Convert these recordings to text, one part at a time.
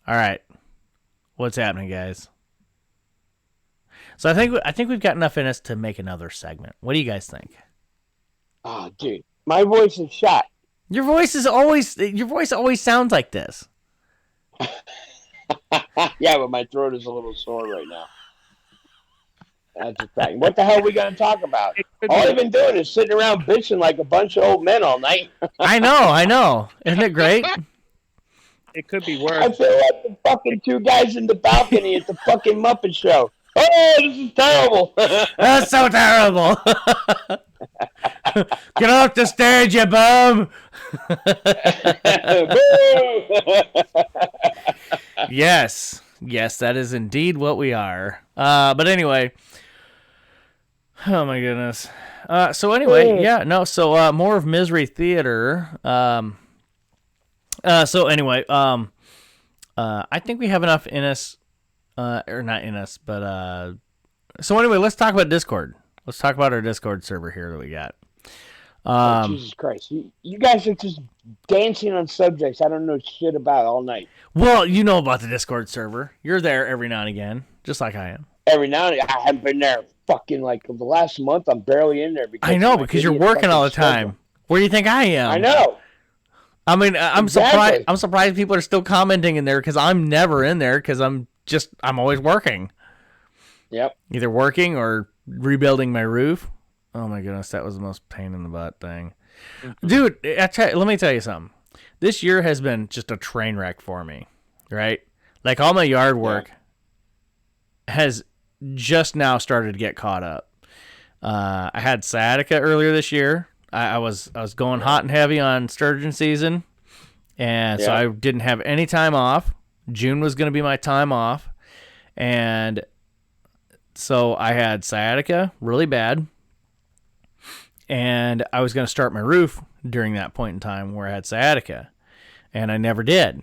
All right. What's happening, guys? So I think we've got enough in us to make another segment. What do you guys think? Oh, dude, my voice is shot. Your voice always sounds like this. Yeah, but my throat is a little sore right now. That's a fact. What the hell are we going to talk about? It could All be I've been doing is sitting around bitching like a bunch of old men all night. I know. Isn't it great? it could be I worse. feel like the fucking two guys in the balcony at the fucking Muppet Show. Oh, this is terrible. That's so terrible. Get off the stage, you bum. Yes. Yes, that is indeed what we are. But anyway. Oh, my goodness. So anyway, yeah, no, so more of Misery Theater. So anyway, I think we have enough in us, or not in us, but so anyway, let's talk about Discord. Let's talk about our Discord server here that we got. Oh, Jesus Christ. You guys are just dancing on subjects I don't know shit about all night. Well, you know about the Discord server. You're there every now and again, just like I am. Every now and then, I haven't been there fucking like the last month. I'm barely in there because I know, of my because you're idiot working all the fucking time. schedule. Where do you think I am? I know. I mean, I'm Exactly. surprised. I'm surprised people are still commenting in there because I'm never in there because I'm always working. Yep. Either working or rebuilding my roof. Oh my goodness, that was the most pain in the butt thing. Dude, let me tell you something. This year has been just a train wreck for me, right? Like all my yard work has just now started to get caught up. I had sciatica earlier this year. I was going hot and heavy on sturgeon season, and so I didn't have any time off. June was going to be my time off, and so I had sciatica really bad, and I was going to start my roof during that point in time where I had sciatica, and I never did.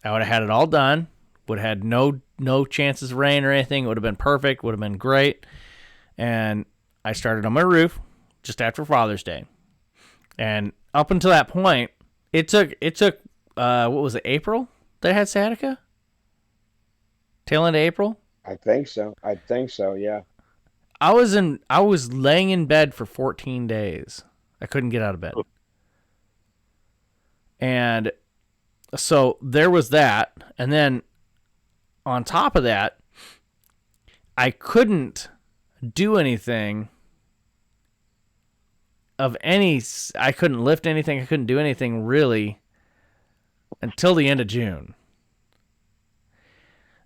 I would have had it all done, would have had no chances of rain or anything. It would have been perfect, would have been great, and I started on my roof just after Father's Day. And up until that point, it took what was it, April that I had sciatica? Tail end of April? I think so. Yeah. I was laying in bed for 14 days. I couldn't get out of bed. And so there was that, and then on top of that, I couldn't do anything I couldn't lift anything, I couldn't do anything really until the end of June.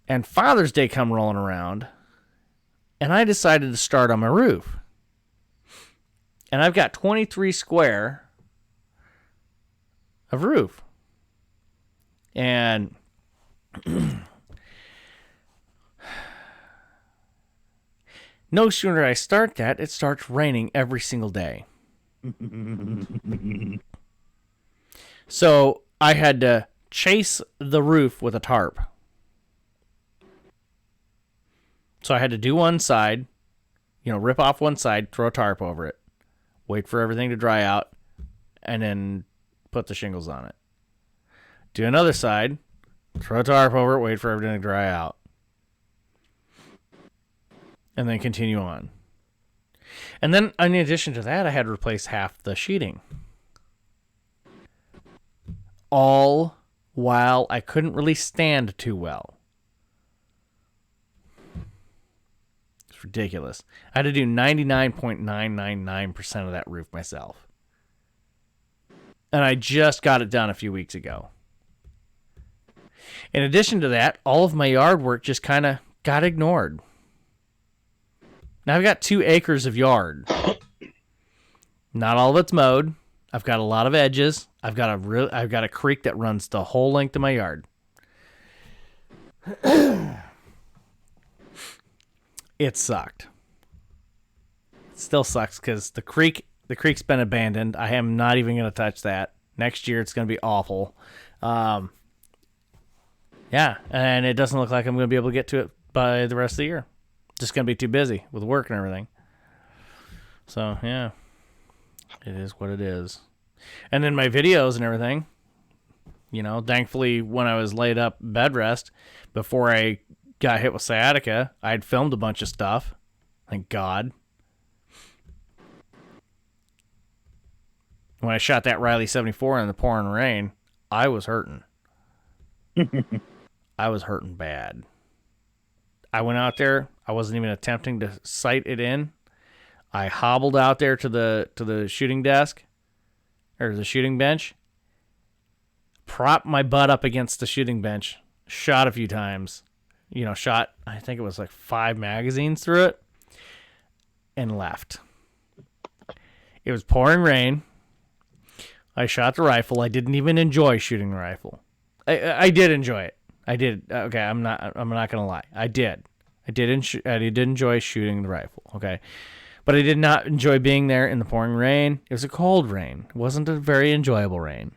And Father's Day come rolling around, and I decided to start on my roof. And I've got 23 square of roof. And no sooner I start that, it starts raining every single day. So I had to chase the roof with a tarp. So I had to do one side, rip off one side, throw a tarp over it, wait for everything to dry out, and then put the shingles on it. Do another side, throw a tarp over it, wait for everything to dry out, and then continue on. And then, in addition to that, I had to replace half the sheeting. All while I couldn't really stand too well. It's ridiculous. I had to do 99.999% of that roof myself. And I just got it done a few weeks ago. In addition to that, all of my yard work just kind of got ignored. Now I've got 2 acres of yard. Not all of it's mowed. I've got a lot of edges. I've got a creek that runs the whole length of my yard. It sucked. It still sucks because the creek's been abandoned. I am not even going to touch that. Next year it's going to be awful. Yeah, and it doesn't look like I'm going to be able to get to it by the rest of the year. Just going to be too busy with work and everything. So, yeah. It is what it is. And then my videos and everything. You know, thankfully, when I was laid up bed rest, before I got hit with sciatica, I'd filmed a bunch of stuff. Thank God. When I shot that Riley 74 in the pouring rain, I was hurting. I was hurting bad. I went out there. I wasn't even attempting to sight it in. I hobbled out there to the shooting desk, or the shooting bench, propped my butt up against the shooting bench, shot a few times. You know, shot, I think it was like 5 magazines through it, and left. It was pouring rain. I shot the rifle. I didn't even enjoy shooting the rifle. I did enjoy it. I did. Okay, I'm not gonna lie. I did. I did enjoy shooting the rifle. Okay, but I did not enjoy being there in the pouring rain. It was a cold rain. It wasn't a very enjoyable rain.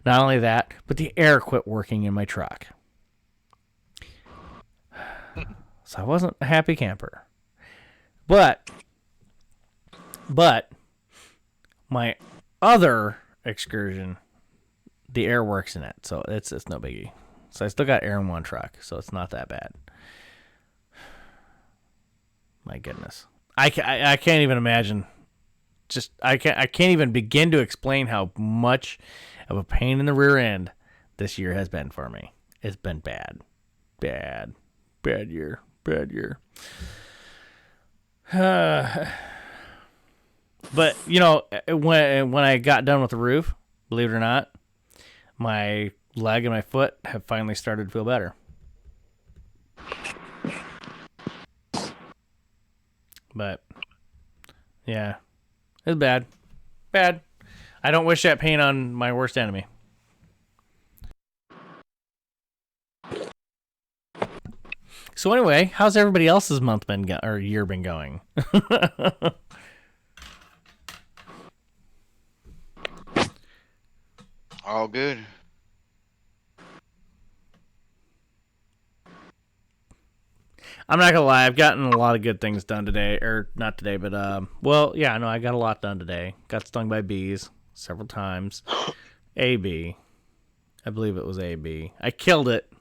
Not only that, but the air quit working in my truck. So I wasn't a happy camper. But my other excursion, the air works in it, so it's no biggie. So I still got air in one truck, so it's not that bad. My goodness, I can't even imagine. I can't even begin to explain how much of a pain in the rear end this year has been for me. It's been bad year. But, you know, when I got done with the roof, believe it or not, my leg and my foot have finally started to feel better. But, yeah, it's bad. Bad. I don't wish that pain on my worst enemy. So anyway, how's everybody else's month been or year been going? All good. I'm not gonna lie, I've gotten a lot of good things done today, or not today, but well, yeah, no, I got a lot done today. Got stung by bees several times. A bee, I believe it was a bee. I killed it,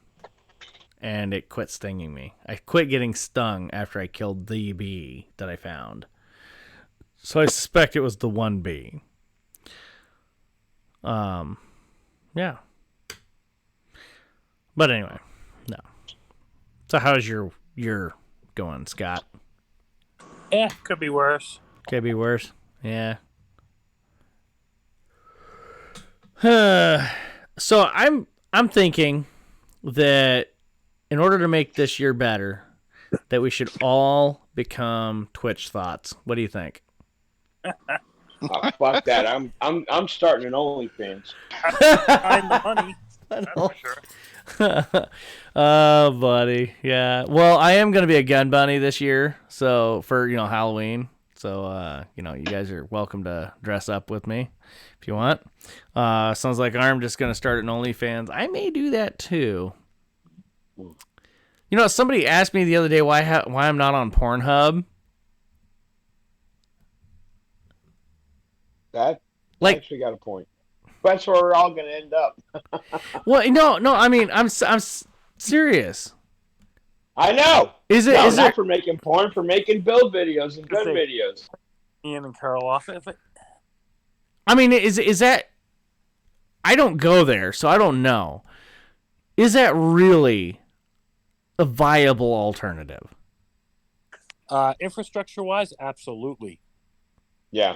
and it quit stinging me. I quit getting stung after I killed the bee that I found. So I suspect it was the one bee. Yeah. But anyway, no. So how's your going, Scott? Could be worse. Could be worse. Yeah. So I'm thinking that in order to make this year better, that we should all become Twitch thoughts. What do you think? Oh, fuck that. I'm starting an OnlyFans. Find the money. That's for sure. Oh, buddy. Yeah. Well, I am going to be a gun bunny this year. So for, Halloween. So, you guys are welcome to dress up with me if you want. Sounds like I'm just going to start an OnlyFans. I may do that too. Somebody asked me the other day why I'm not on Pornhub. That actually got a point. That's where we're all going to end up. Well, no. I mean, I'm serious. I know. Is not it for making porn, for making build videos and gun videos? Ian and Carl off of it. I mean, is that? I don't go there, so I don't know. Is that really a viable alternative? Infrastructure-wise, absolutely. Yeah.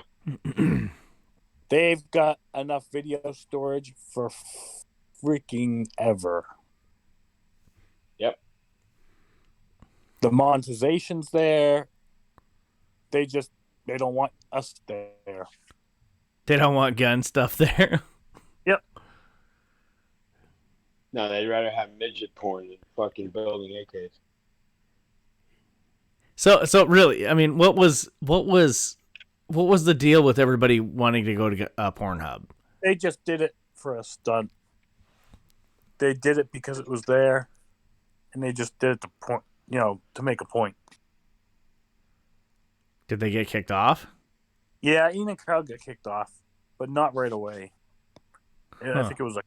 They've got enough video storage for freaking ever. Yep. The monetization's there. They don't want us there. They don't want gun stuff there. Yep. No, they'd rather have midget porn than fucking building AKs. So really, I mean, what was the deal with everybody wanting to go to Pornhub? They just did it for a stunt. They did it because it was there, and they just did it to make a point. Did they get kicked off? Yeah, Ian and Carl got kicked off, but not right away. I think it was like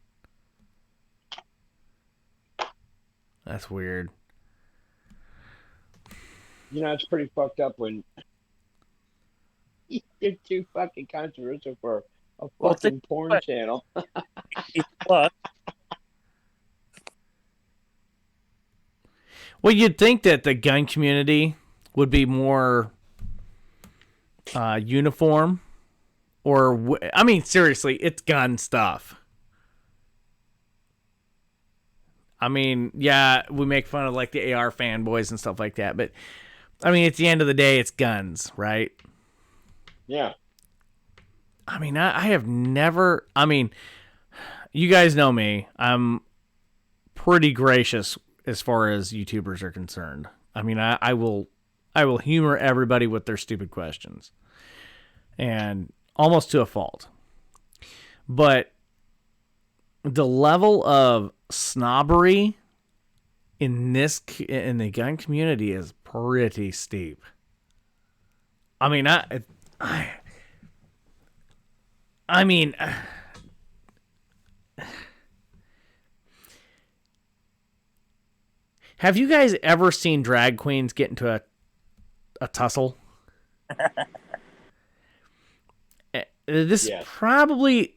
That's weird. You know, it's pretty fucked up when you're too fucking controversial for a Well, think fucking porn about channel. it. Plus, Well, you'd think that the gun community would be more uniform, or I mean, seriously, it's gun stuff. I mean, yeah, we make fun of like the AR fanboys and stuff like that, but I mean, at the end of the day, it's guns, right? Yeah. I mean, I have never. I mean, you guys know me. I'm pretty gracious as far as YouTubers are concerned. I mean, I will humor everybody with their stupid questions, and almost to a fault. But the level of snobbery in the gun community is pretty steep. I mean, I mean, have you guys ever seen drag queens get into a tussle? This Yes. is probably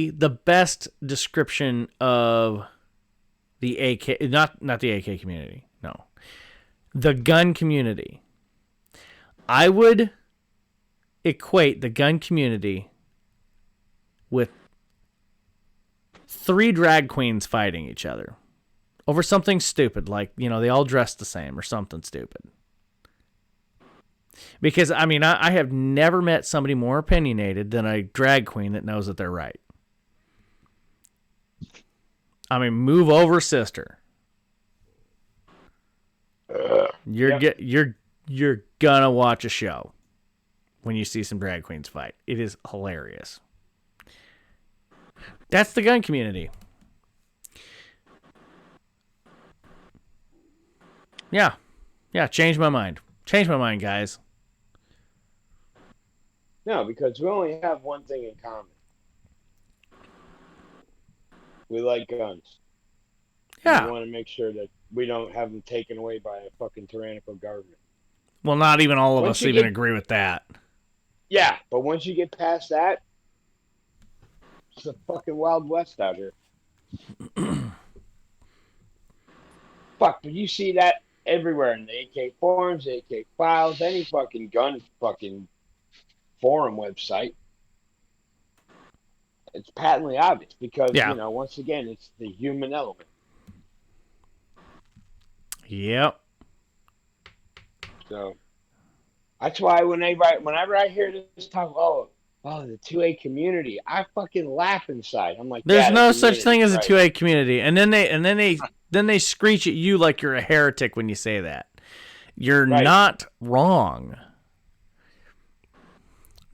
the best description of the AK, not the AK community, no, the gun community. I would equate the gun community with 3 drag queens fighting each other over something stupid, like, you know, they all dress the same or something stupid. Because, I mean, I have never met somebody more opinionated than a drag queen that knows that they're right. I mean, move over, sister. You're gonna watch a show when you see some drag queens fight. It is hilarious. That's the gun community. Yeah. Change my mind. Change my mind, guys. No, because we only have one thing in common. We like guns. Yeah. We want to make sure that we don't have them taken away by a fucking tyrannical government. Well, not even all of Once us you even get- agree with that. Yeah, but once you get past that, it's the fucking Wild West out here. Fuck, but you see that everywhere in the AK forums, AK files, any fucking gun fucking forum website. It's patently obvious because, Yeah. you know, once again, it's the human element. Yep. So that's why whenever I hear this talk, oh, the 2A community, I fucking laugh inside. I'm like, There's yeah, no the such thing as a right. 2A community. And then they screech at you like you're a heretic when you say that. You're Right. not wrong.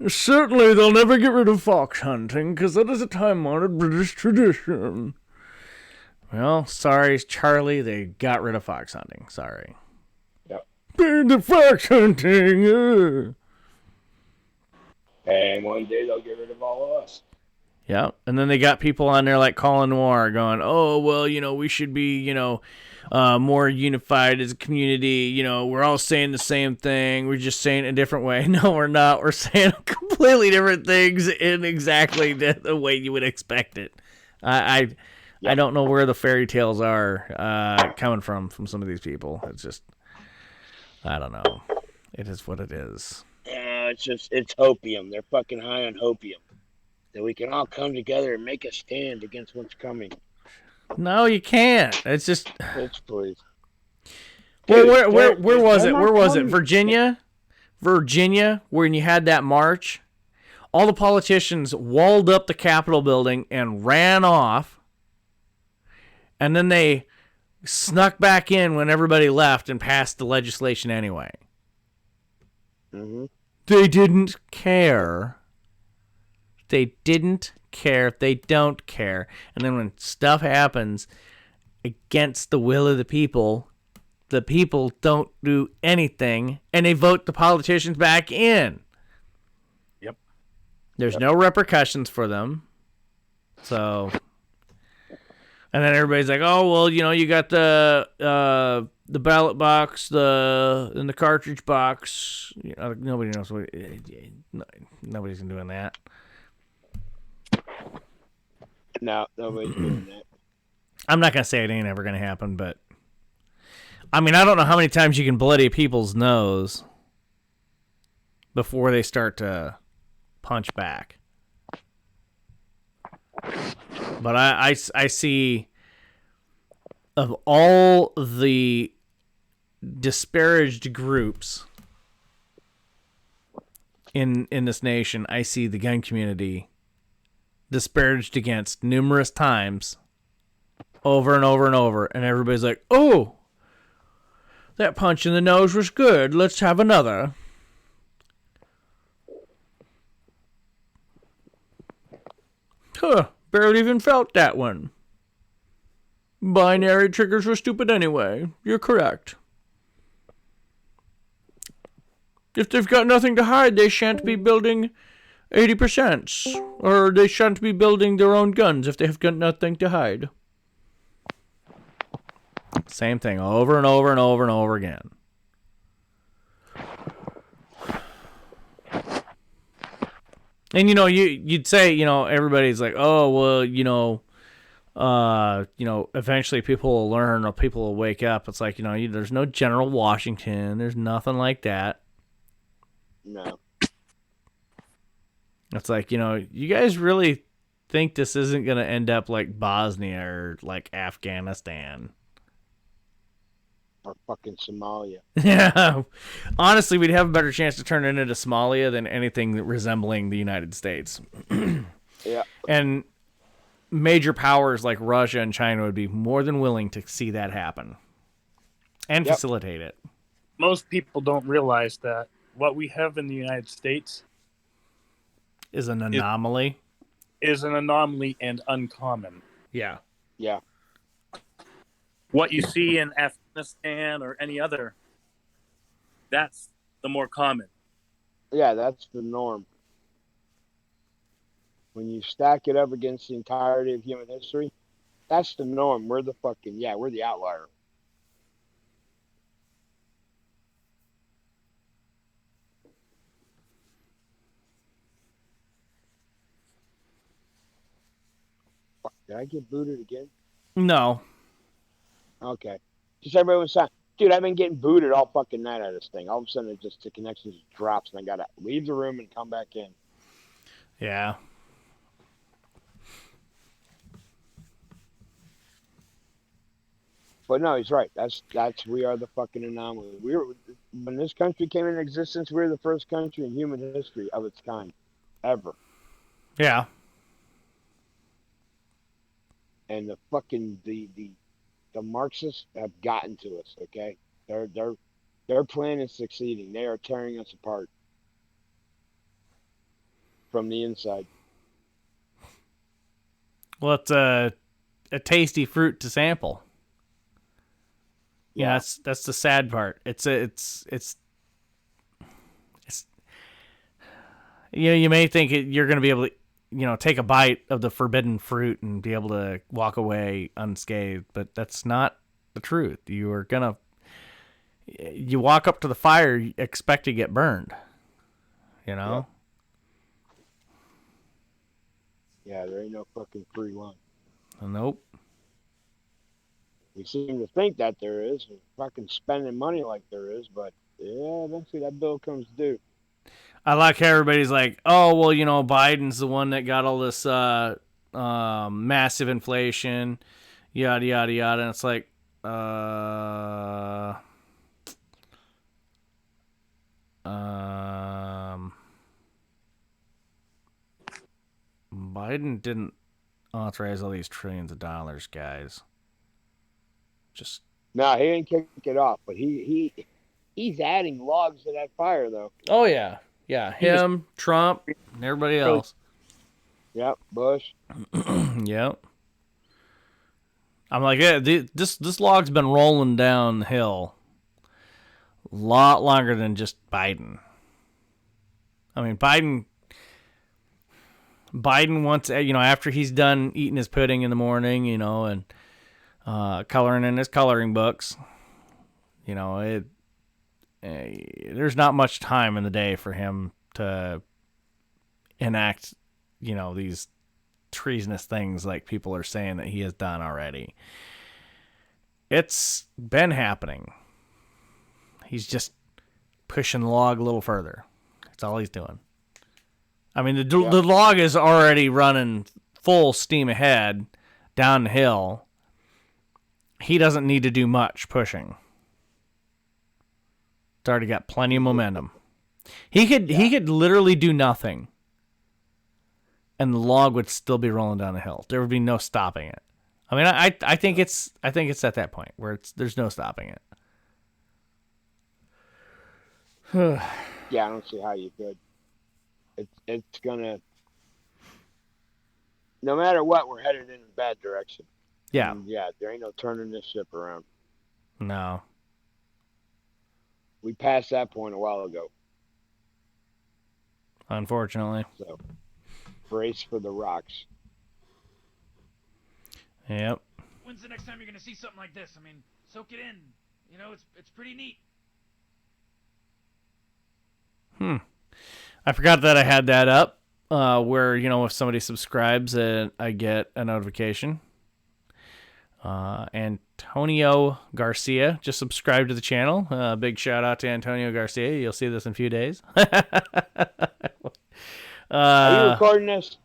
Certainly, they'll never get rid of fox hunting because that is a time-honored British tradition. Well, sorry, Charlie, they got rid of fox hunting. Sorry. Yep. Ban the fox hunting. And one day they'll get rid of all of us. Yeah, and then they got people on there like Colin Noir going, oh, well, you know, we should be, you know, more unified as a community. You know, we're all saying the same thing. We're just saying it a different way. No, we're not. We're saying completely different things in exactly the way you would expect it. I don't know where the fairy tales are coming from some of these people. It's just, I don't know. It is what it is. It's hopium. They're fucking high on hopium. That we can all come together and make a stand against what's coming. No, you can't. It's just. Bitch, please. Well, Dude, where was they're it? not Where was it? coming. Virginia, when you had that march, all the politicians walled up the Capitol building and ran off, and then they snuck back in when everybody left and passed the legislation anyway. Mm-hmm. They didn't care. They didn't care. They don't care. And then when stuff happens against the will of the people don't do anything, and they vote the politicians back in. Yep. There's no repercussions for them. So, And then everybody's like, "Oh, well, you got the ballot box, and the cartridge box." Nobody knows nobody's doing that. No, nobody's doing that. I'm not gonna say it ain't ever gonna happen, but I mean, I don't know how many times you can bloody people's nose before they start to punch back. But I see, of all the disparaged groups in this nation, I see the gun community disparaged against numerous times, over and over and over, and everybody's like, "Oh, that punch in the nose was good. Let's have another." Huh, barely even felt that one. Binary triggers were stupid anyway. You're correct. If they've got nothing to hide, they shan't be building 80%. Or they shan't be building their own guns if they've got nothing to hide. Same thing over and over and over and over again. And you'd say, everybody's like, "Oh, well, eventually people will learn or people will wake up." It's like, there's no General Washington. There's nothing like that. No. It's like, you guys really think this isn't going to end up like Bosnia or like Afghanistan? Or fucking Somalia. Yeah. Honestly, we'd have a better chance to turn it into Somalia than anything resembling the United States. Yeah. And major powers like Russia and China would be more than willing to see that happen and facilitate it. Most people don't realize that what we have in the United States is an anomaly. Is an anomaly and uncommon. Yeah. Yeah. What you see in Afghanistan or any other, that's the more common. Yeah, that's the norm. When you stack it up against the entirety of human history, that's the norm. We're the outlier. Did I get booted again? No. Okay. Just everybody was saying, dude, I've been getting booted all fucking night out of this thing. All of a sudden, the connection just drops, and I gotta leave the room and come back in. Yeah. But no, he's right. That's we are the fucking anomaly. When this country came into existence, we were the first country in human history of its kind, ever. Yeah. And the fucking the Marxists have gotten to us. Okay, their plan is succeeding. They are tearing us apart from the inside. Well, it's a tasty fruit to sample. Yeah, that's the sad part. It's you may think you're going to be able to take a bite of the forbidden fruit and be able to walk away unscathed, but that's not the truth. You walk up to the fire, you expect to get burned. Yep. Yeah, there ain't no fucking free lunch. Nope. We seem to think that there is, and fucking spending money like there is, but yeah, eventually that bill comes due. I like how everybody's like, "Oh, well, Biden's the one that got all this massive inflation, yada, yada, yada." And it's like, Biden didn't authorize all these trillions of dollars, guys. No, he didn't kick it off, but he's adding logs to that fire, though. Oh yeah, him, Trump, and everybody else. Yep, Bush. Yep. I'm like, yeah, this log's been rolling downhill a lot longer than just Biden. I mean, Biden wants, after he's done eating his pudding in the morning, and coloring in his coloring books. You know, there's not much time in the day for him to enact, you know, these treasonous things like people are saying that he has done already. It's been happening. He's just pushing the log a little further. That's all he's doing. I mean, the log is already running full steam ahead down the hill. He doesn't need to do much pushing. It's already got plenty of momentum. He could literally do nothing, and the log would still be rolling down the hill. There would be no stopping it. I mean, I think it's at that point where there's no stopping it. Yeah, I don't see how you could. It's gonna. No matter what, we're headed in a bad direction. Yeah. And yeah, there ain't no turning this ship around. No. We passed that point a while ago. Unfortunately. So, brace for the rocks. Yep. When's the next time you're gonna see something like this? I mean, soak it in. You know, it's pretty neat. I forgot that I had that up. Where, you know, if somebody subscribes, I get a notification. Antonio Garcia just subscribed to the channel. Big shout out to Antonio Garcia. You'll see this in a few days. Are you recording this?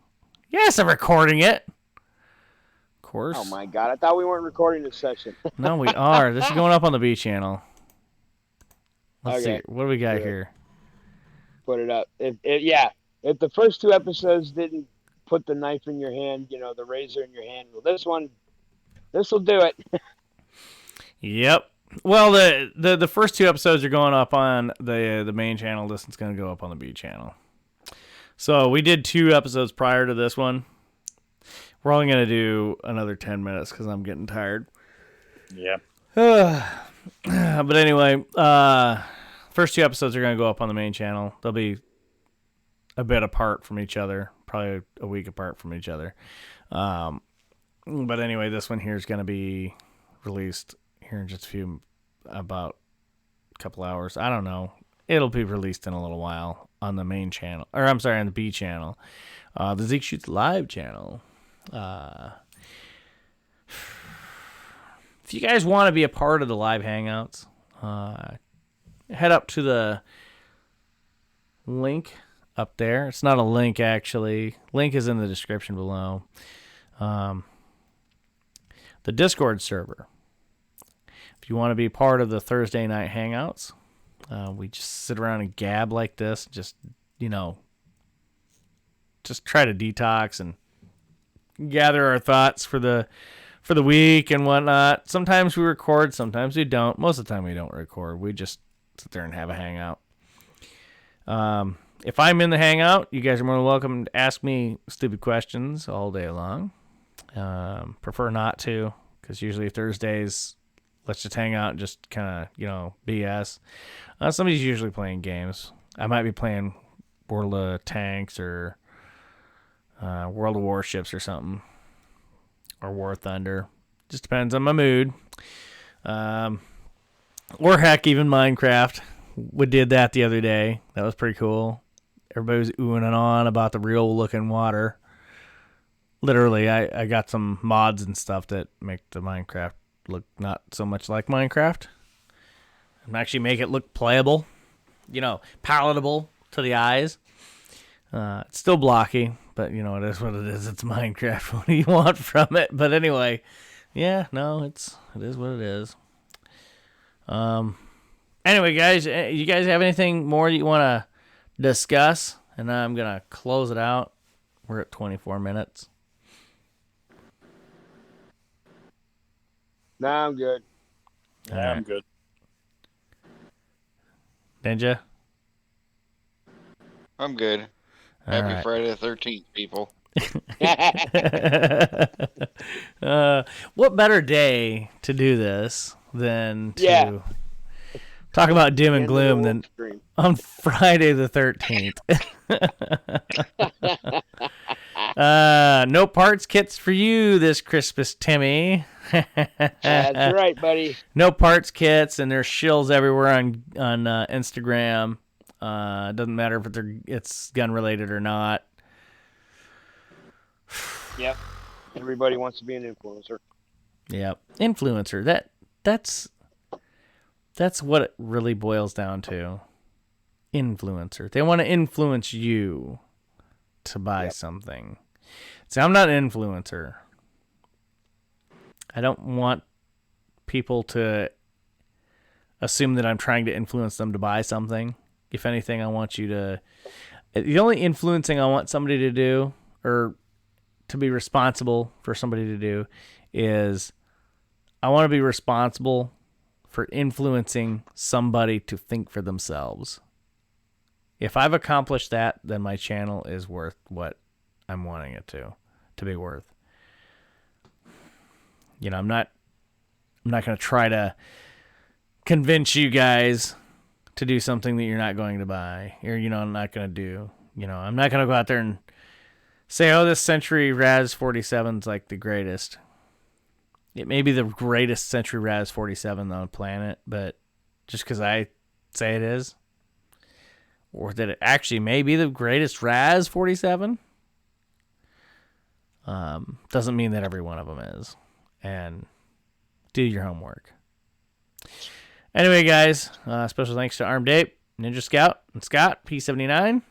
Yes, I'm recording it. Of course. Oh my god, I thought we weren't recording this session. No, we are. This is going up on the B channel. Let's Okay. see. What do we got Good. here? Put it up. If the first two episodes didn't put the knife in your hand, you know, the razor in your hand, well, this will do it. Yep. Well, the first two episodes are going up on the main channel. This one's going to go up on the B channel. So we did 2 episodes prior to this one. We're only going to do another 10 minutes because I'm getting tired. Yeah. But anyway, first 2 episodes are going to go up on the main channel. They'll be a bit apart from each other, probably a week apart from each other. But anyway, this one here is going to be released here in just about a couple hours. I don't know. It'll be released in a little while on the main channel, or I'm sorry, on the B channel, the Zeke Shoots Live channel. If you guys want to be a part of the live hangouts, head up to the link up there. It's not a link, actually. Link is in the description below. The Discord server. If you want to be part of the Thursday night hangouts, we just sit around and gab like this. Just, you know, just try to detox and gather our thoughts for the week and whatnot. Sometimes we record, sometimes we don't. Most of the time we don't record. We just sit there and have a hangout. If I'm in the hangout, you guys are more than welcome to ask me stupid questions all day long. Prefer not to, because usually Thursdays, let's just hang out and just kind of, you know, BS. Somebody's usually playing games. I might be playing World of Tanks or World of Warships or something. Or War Thunder. Just depends on my mood. Or heck, even Minecraft. We did that the other day. That was pretty cool. Everybody was oohing and on about the real looking water. Literally, I got some mods and stuff that make the Minecraft look not so much like Minecraft. And actually make it look playable. You know, palatable to the eyes. It's still blocky, but you know, it is what it is. It's Minecraft. What do you want from it? But anyway, yeah, no, it is what it is. Anyway, guys, you guys have anything more that you want to discuss? And I'm going to close it out. We're at 24 minutes. Nah, I'm good. Yeah, I'm good. Ninja? I'm good. Happy Friday the 13th, people. What better day to do this than to talk about doom and gloom than on Friday the 13th? No parts kits for you this Christmas, Timmy. That's right, buddy. No parts kits, and there's shills everywhere on Instagram. It doesn't matter if it's gun related or not. Yep. Everybody wants to be an influencer. Yep. Influencer. That's what it really boils down to. Influencer. They want to influence you to buy something. See, I'm not an influencer. I don't want people to assume that I'm trying to influence them to buy something. If anything, I want you to... The only influencing I want somebody to do, or to be responsible for somebody to do, is I want to be responsible for influencing somebody to think for themselves. If I've accomplished that, then my channel is worth what I'm wanting it to be worth. You know, I'm not going to try to convince you guys to do something that you're not going to buy, or, you know, I'm not going to do. You know, I'm not going to go out there and say, oh, this Century Raz 47 is like the greatest. It may be the greatest Century Raz 47 on the planet, but just because I say it is, or that it actually may be the greatest Raz 47, doesn't mean that every one of them is. And do your homework. Anyway, guys, special thanks to Armed Ape, Ninja Scout, and Scott, P79.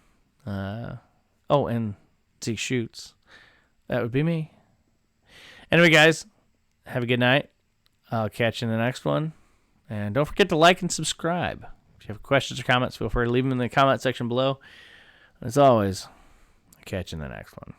And Zeke Shoots. That would be me. Anyway, guys, have a good night. I'll catch you in the next one. And don't forget to like and subscribe. If you have questions or comments, feel free to leave them in the comment section below. As always, I'll catch you in the next one.